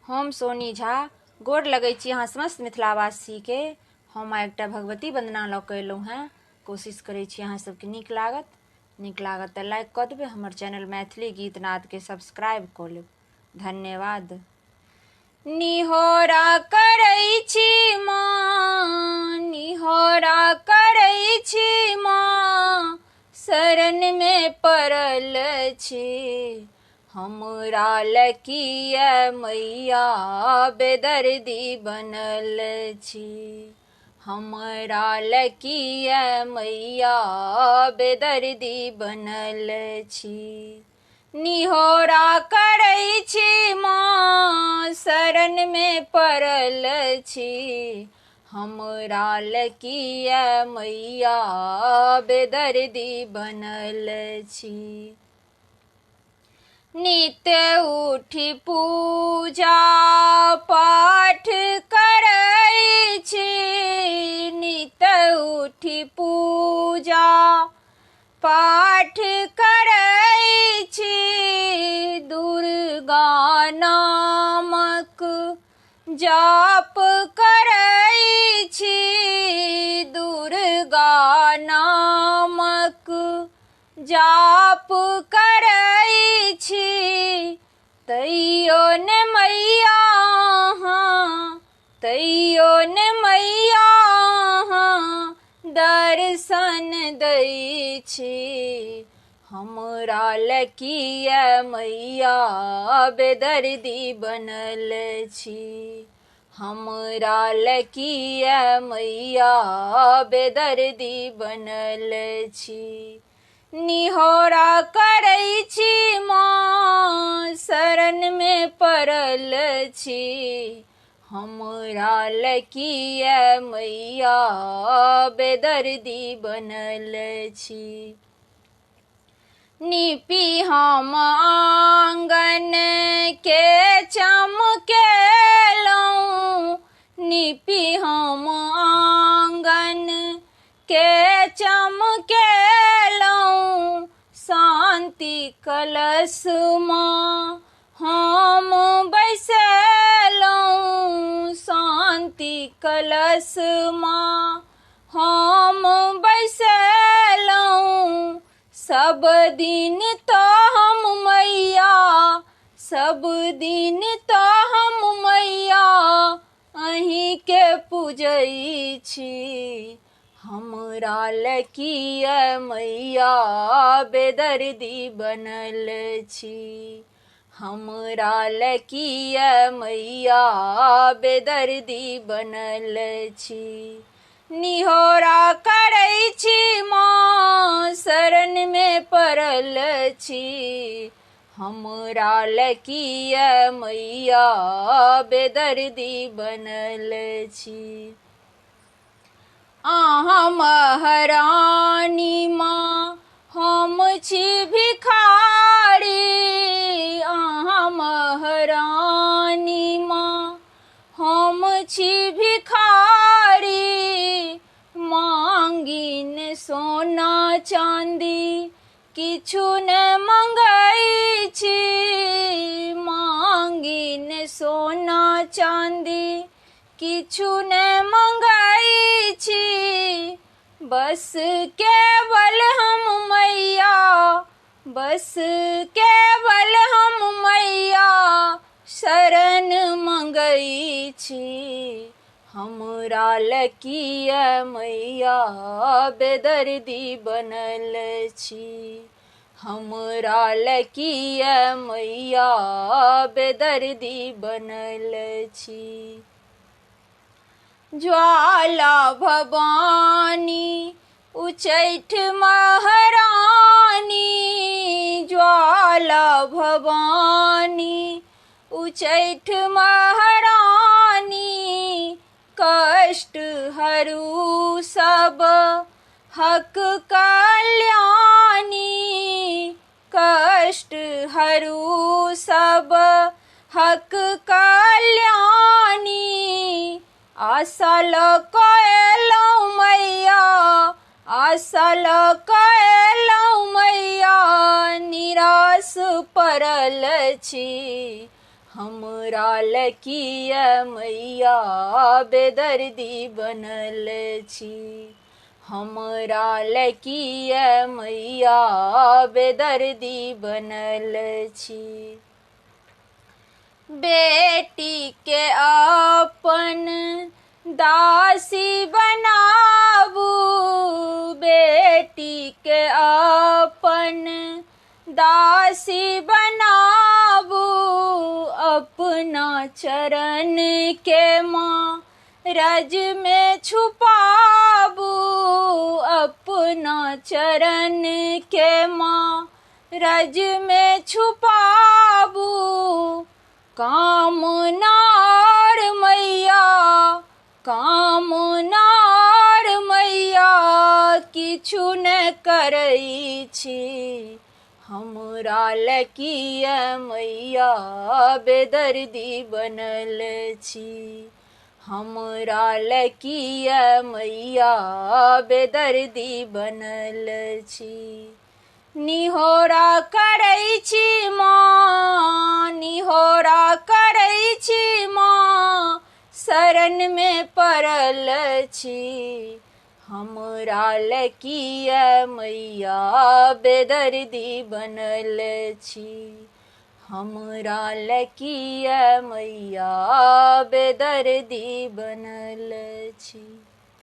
हम सोनी झा गोर लगै छी अहाँ समस्त मिथिलावासी के। हम एकटा भगवती वंदना लऽ कऽ एलहुँ हेँ। कोशिश करै छी अहाँ सबके नीक लागत तऽ लाइक कऽ देबै। हमर चैनल मैथिली गीत नादके सब्सक्राइब कऽ लेब। धन्यवाद। निहोरा करै छी माँ, निहोरा करै छी माँ, शरणमे पड़ल छी। हमरा लकिया मैया बेदर्दी बनल छी। हमरा लकिया मैया बेदर्दी बनल छी। निहोरा करै छी माँ, शरणमे पड़ल छी। हमरा लकिया मैया बेदर्दी बनल छी। नित्य उठि पूजा पाठ करै छी। नित्य उठि पूजा पाठ करै छी। दुर्गा नामक जाप करै छी। दुर्गा नामक जाप करै छी। तैयो ने मैया तैयो ने मैया दर्शन दै छी। हमरा लकिया मैया बेदर्दी बनल छी। हमरा लकिया मैया बेदर्दी बनल छी। निहोरा करै छी माँ, शरणमे पड़ल छी। हमरा लकिया मैया बेदर्दी बनल छी। निपी हम आंगन के चमकेलहुँ। निपी हम आंगन के चमकेलहुँ। शांति कलशमा हम बैसेलहुँ। शांति कलशमा हम बैसेलहुँ। सब दिन तो हम मैया, सब दिन तो हम मैया अहीं के पूजै छी। हमरा लकिया मैया बेदर्दी बनल छी। हमरा लकिया मैया बेदर्दी बनल छी। निहोरा करै छी माँ, शरणमे पड़ल छी। हमरा लकिया मैया बेदर्दी बनल छी। अहाँ महारानी माँ, हम छी भिखारी। अहाँ महारानी माँ, हम छी भिखारी। मांगिन सोना चांदी किछु ने मंगै छी। मांगिन सोना चांदी किछु ने मंगै छी। बस केवल हम मैया, बस केवल हम मैया शरण मंगै छी। हमरा लकिया मैया बेदर्दी बनल छी। हमरा लकिया मैया बेदर्दी बनल छी। ज्वाला भवानी उच्चैठ महारानी। ज्वाला भवानी उच्चैठ महारानी। कष्ट हरू सब हक कल्याणी। कष्ट हरू सब हक कल्याणी। आशा लऽ कऽ एलहुँ मैया, आशा लऽ कऽ एलहुँ मैया निराश पड़ल छी। हमरा लकिया मैया बेदर्दी बनल छी। हमरा लकिया मैया बेदर्दी बनल छी। बेटी के अपन दासी बनाबू, बेटी के अपन दासी बनाबू, अपना चरण के माँ रज में छुपाबू, अपना चरण के माँ रज में छुपाबू। कामनार मैया, कामनार मैया किछु न करै छी। हमरा लकिया मैया बेदर्दी बनल छी। हमरा लकिया मैया बेदर्दी बनल छी। निहोरा करै छी माँ, निहोरा करै छी माँ, शरण में पड़ल छी। हमरा लकिया मैया बेदर्दी बनल छी। हमरा लकिया मैया बेदर्दी बनल छी।